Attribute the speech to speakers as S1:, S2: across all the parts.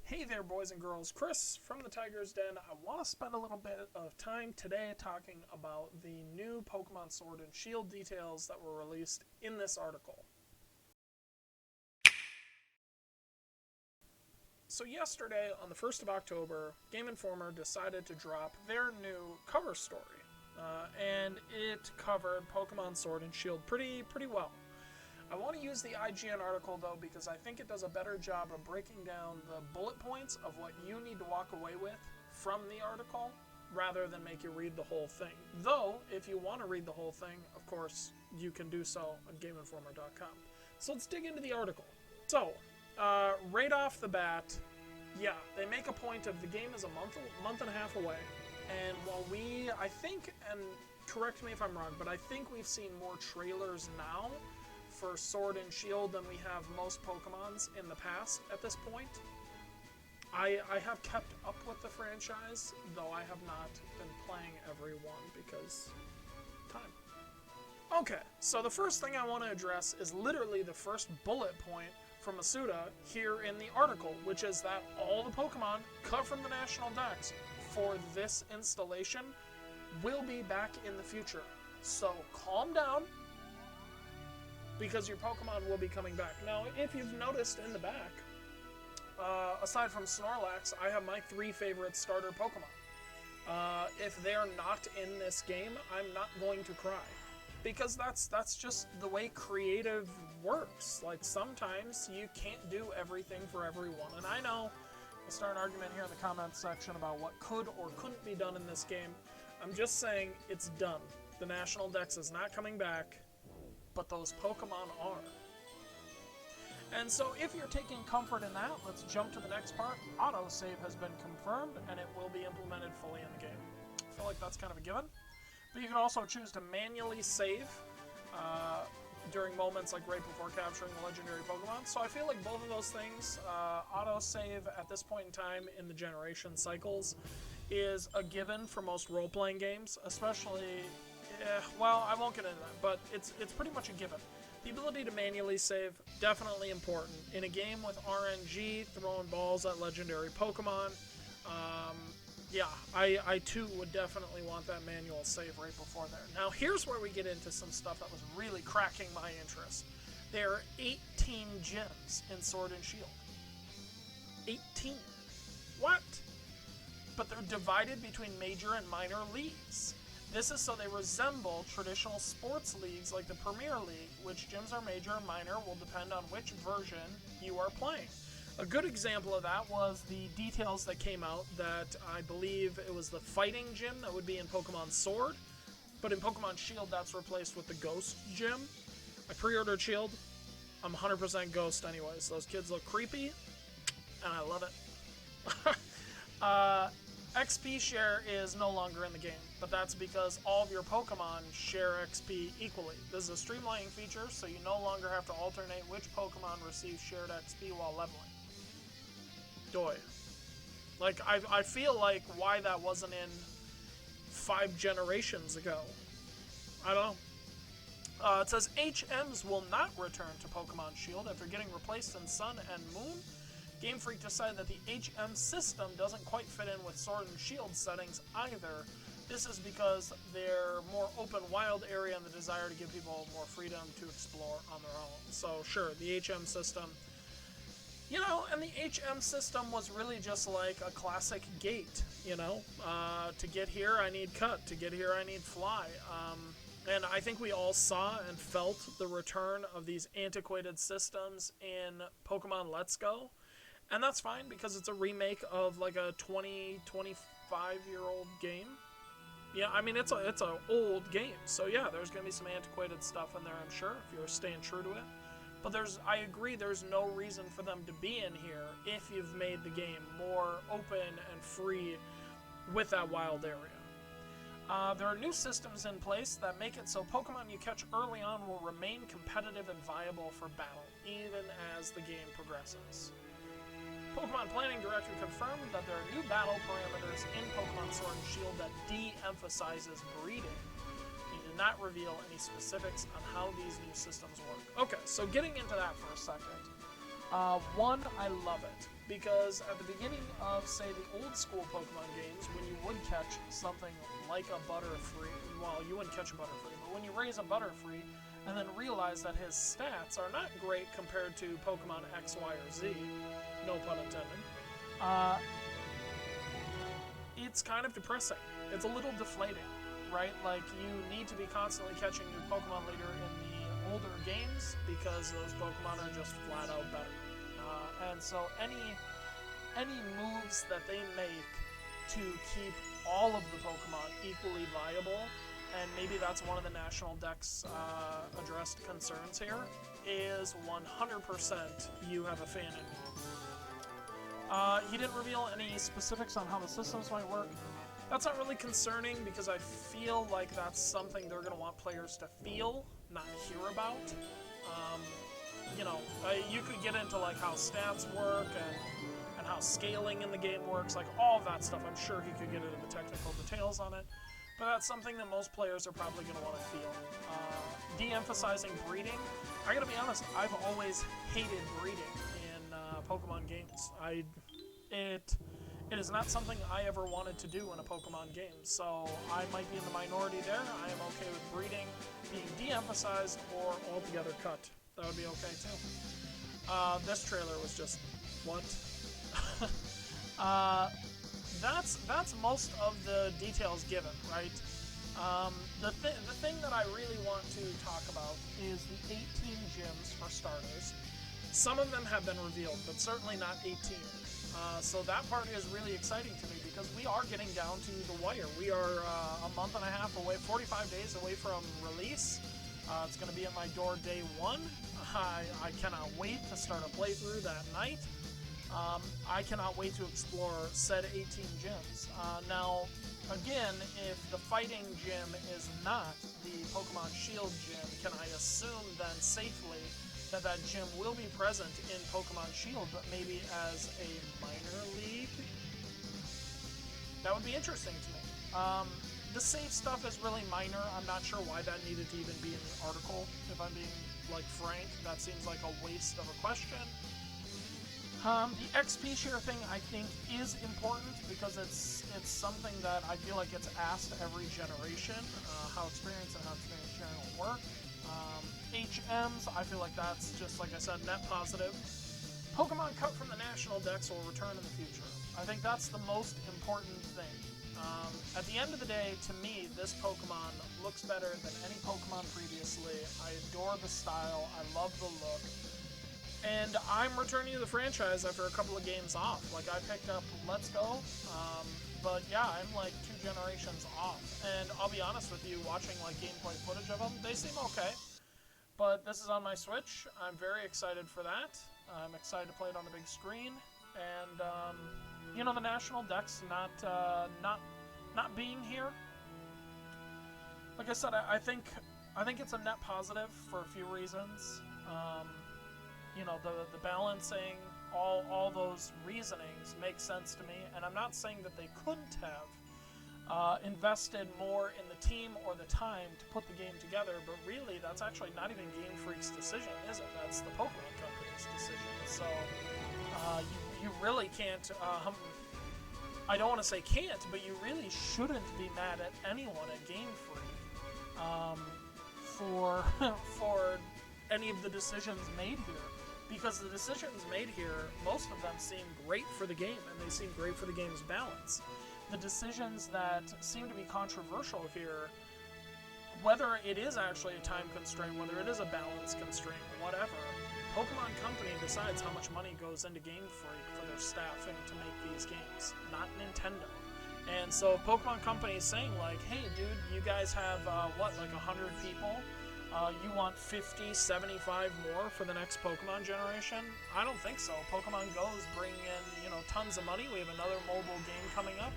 S1: Hey there, boys and girls. Chris from the Tiger's Den. I want to spend a little bit of time today talking about the new Pokemon Sword and Shield details that were released in this article. So yesterday, on the 1st of October, Game Informer decided to drop their new cover story. And it covered Pokemon Sword and Shield pretty well. I want to use the IGN article, though, because I think it does a better job of breaking down the bullet points of what you need to walk away with from the article, rather than make you read the whole thing. Though, if you want to read the whole thing, of course, you can do so on GameInformer.com. So let's dig into the article. So, right off the bat, yeah, they make a point of the game is a month and a half away. And while I think, and correct me if I'm wrong, but I think we've seen more trailers now for Sword and Shield than we have most Pokemons in the past at this point. I have kept up with the franchise, though I have not been playing every one because time. Okay, so the first thing I want to address is literally the first bullet point from Masuda here in the article, which is that all the Pokemon cut from the National Dex for this installation will be back in the future. So calm down, because your Pokemon will be coming back. Now, if you've noticed in the back, aside from Snorlax, I have my 3 favorite starter Pokemon. If they're not in this game, I'm not going to cry. Because that's just the way creative works. Like, sometimes you can't do everything for everyone. And I know we'll start an argument here in the comments section about what could or couldn't be done in this game. I'm just saying it's done. The National Dex is not coming back, but those Pokemon are. And so if you're taking comfort in that, let's jump to the next part. Autosave has been confirmed, and it will be implemented fully in the game. I feel like that's kind of a given. But you can also choose to manually save during moments like right before capturing a legendary Pokemon. So I feel like both of those things, autosave at this point in time in the generation cycles, is a given for most role-playing games, especially... well, I won't get into that, but it's pretty much a given. The ability to manually save, definitely important. In a game with RNG, throwing balls at legendary Pokemon, yeah, I too would definitely want that manual save right before there. Now, here's where we get into some stuff that was really cracking my interest. There are 18 gyms in Sword and Shield. 18. What? But they're divided between major and minor leagues. This is so they resemble traditional sports leagues like the Premier League, which gyms are major or minor will depend on which version you are playing. A good example of that was the details that came out that I believe it was the fighting gym that would be in Pokemon Sword, but in Pokemon Shield that's replaced with the Ghost gym. I pre-ordered Shield. I'm 100% Ghost anyways. Those kids look creepy, and I love it. XP share is no longer in the game, but that's because all of your Pokemon share XP equally. This is a streamlining feature, so you no longer have to alternate which Pokemon receive shared XP while leveling. Doi. Like, I feel like why that wasn't in 5 generations ago. I don't know. It says HMs will not return to Pokemon Shield after getting replaced in Sun and Moon. Game Freak decided that the HM system doesn't quite fit in with Sword and Shield settings either. This is because they're more open wild area and the desire to give people more freedom to explore on their own. So sure, the HM system, you know, and the HM system was really just like a classic gate, you know. To get here I need cut, to get here I need fly. And I think we all saw and felt the return of these antiquated systems in Pokemon Let's Go. And that's fine, because it's a remake of like a 25-year-old game. Yeah, I mean, it's an old game. So yeah, there's going to be some antiquated stuff in there, I'm sure, if you're staying true to it. But I agree, there's no reason for them to be in here if you've made the game more open and free with that wild area. There are new systems in place that make it so Pokemon you catch early on will remain competitive and viable for battle, even as the game progresses. Pokemon Planning Director confirmed that there are new battle parameters in Pokemon Sword and Shield that de-emphasizes breeding. He did not reveal any specifics on how these new systems work. Okay, so getting into that for a second. One, I love it. because at the beginning of, say, the old school Pokemon games, when you would catch something like a Butterfree, well, you wouldn't catch a Butterfree, but when you raise a Butterfree and then realize that his stats are not great compared to Pokemon X, Y, or Z, no pun intended, it's kind of depressing. It's a little deflating, right? Like, you need to be constantly catching new Pokemon later in the older games because those Pokemon are just flat out better. And so any moves that they make to keep all of the Pokemon equally viable, and maybe that's one of the National Dex addressed concerns here, is 100% you have a fan in me. He didn't reveal any specifics on how the systems might work. That's not really concerning because I feel like that's something they're going to want players to feel, not hear about. You know, you could get into like how stats work and how scaling in the game works, like all of that stuff. I'm sure he could get into the technical details on it, but that's something that most players are probably going to want to feel. De-emphasizing breeding, I gotta be honest, I've always hated breeding in Pokemon games. It is not something I ever wanted to do in a Pokemon game, so I might be in the minority there. I am okay with breeding being de-emphasized or altogether cut. That would be okay too. This trailer was just, what? That's most of the details given, right? The thing that I really want to talk about is the 18 gyms for starters. Some of them have been revealed, but certainly not 18. So that part is really exciting to me because we are getting down to the wire. We are a month and a half away, 45 days away from release. It's going to be at my door day one. I cannot wait to start a playthrough that night. I cannot wait to explore said 18 gyms. Now, again, if the fighting gym is not the Pokemon Shield gym, can I assume then safely that that gym will be present in Pokemon Shield, but maybe as a minor league? That would be interesting to me. The save stuff is really minor. I'm not sure why that needed to even be in the article, if I'm being, like, frank. That seems like a waste of a question. The XP share thing, I think, is important because it's something that I feel like gets asked every generation, how experience and how experience sharing will work. HMs, I feel like that's just, like I said, net positive. Pokemon cut from the National Dex will return in the future. I think that's the most important thing. At the end of the day, to me, this Pokemon looks better than any Pokemon previously. I adore the style, I love the look, and I'm returning to the franchise after a couple of games off. Like, I picked up Let's Go, but yeah, I'm like 2 generations off. And I'll be honest with you, watching like gameplay footage of them, they seem okay. But this is on my Switch. I'm very excited for that. I'm excited to play it on the big screen. And, you know, the National Dex not being here. Like I said, I think it's a net positive for a few reasons. You know, the balancing, all those reasonings make sense to me, and I'm not saying that they couldn't have invested more in the team or the time to put the game together, but really that's actually not even Game Freak's decision, is it? That's the Pokemon Company's decision. So you really can't, I don't want to say can't, but you really shouldn't be mad at anyone at Game Freak for any of the decisions made here. Because the decisions made here, most of them seem great for the game, and they seem great for the game's balance. The decisions that seem to be controversial here, whether it is actually a time constraint, whether it is a balance constraint, whatever, Pokemon Company decides how much money goes into Game Freak for their staffing to make these games, not Nintendo. And so Pokemon Company is saying, like, hey dude, you guys have, like 100 people? You want 50, 75 more for the next Pokemon generation? I don't think so. Pokemon Go is bringing in, you know, tons of money. We have another mobile game coming up.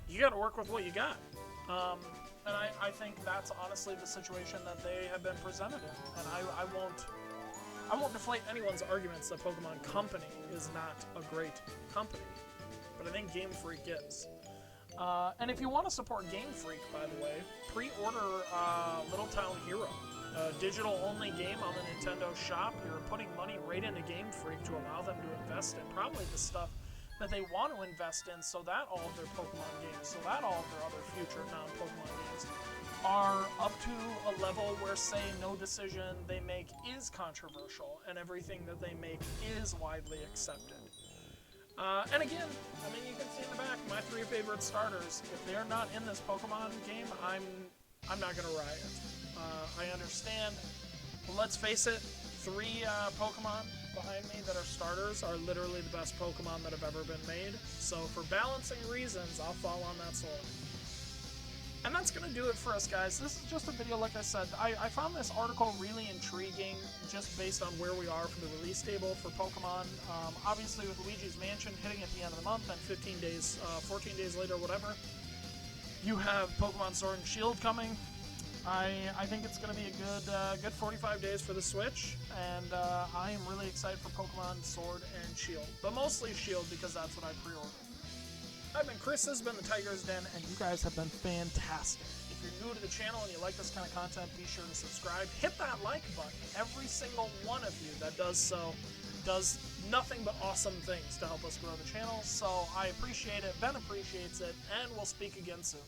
S1: You got to work with what you got. And I think that's honestly the situation that they have been presented in. And I won't deflate anyone's arguments that Pokemon Company is not a great company. But I think Game Freak is. And if you want to support Game Freak, by the way, pre-order Little Town Hero. A digital-only game on the Nintendo shop. You're putting money right into Game Freak to allow them to invest in probably the stuff that they want to invest in so that all of their Pokemon games, so that all of their other future non-Pokemon games are up to a level where, say, no decision they make is controversial and everything that they make is widely accepted. And again, I mean, you can see in the back, my 3 favorite starters. If they're not in this Pokemon game, I'm not gonna riot. I understand. But let's face it, 3 Pokemon behind me that are starters are literally the best Pokemon that have ever been made. So for balancing reasons, I'll fall on that sword. And that's going to do it for us, guys. This is just a video, like I said. I found this article really intriguing just based on where we are for the release table for Pokemon. Obviously, with Luigi's Mansion hitting at the end of the month and 15 days, 14 days later, whatever, you have Pokemon Sword and Shield coming. I think it's going to be a good 45 days for the Switch, and I am really excited for Pokemon Sword and Shield. But mostly Shield because that's what I pre-ordered. I've been Chris, this has been the Tiger's Den, and you guys have been fantastic. If you're new to the channel and you like this kind of content, be sure to subscribe. Hit that like button. Every single one of you that does so does nothing but awesome things to help us grow the channel, so I appreciate it, Ben appreciates it, and we'll speak again soon.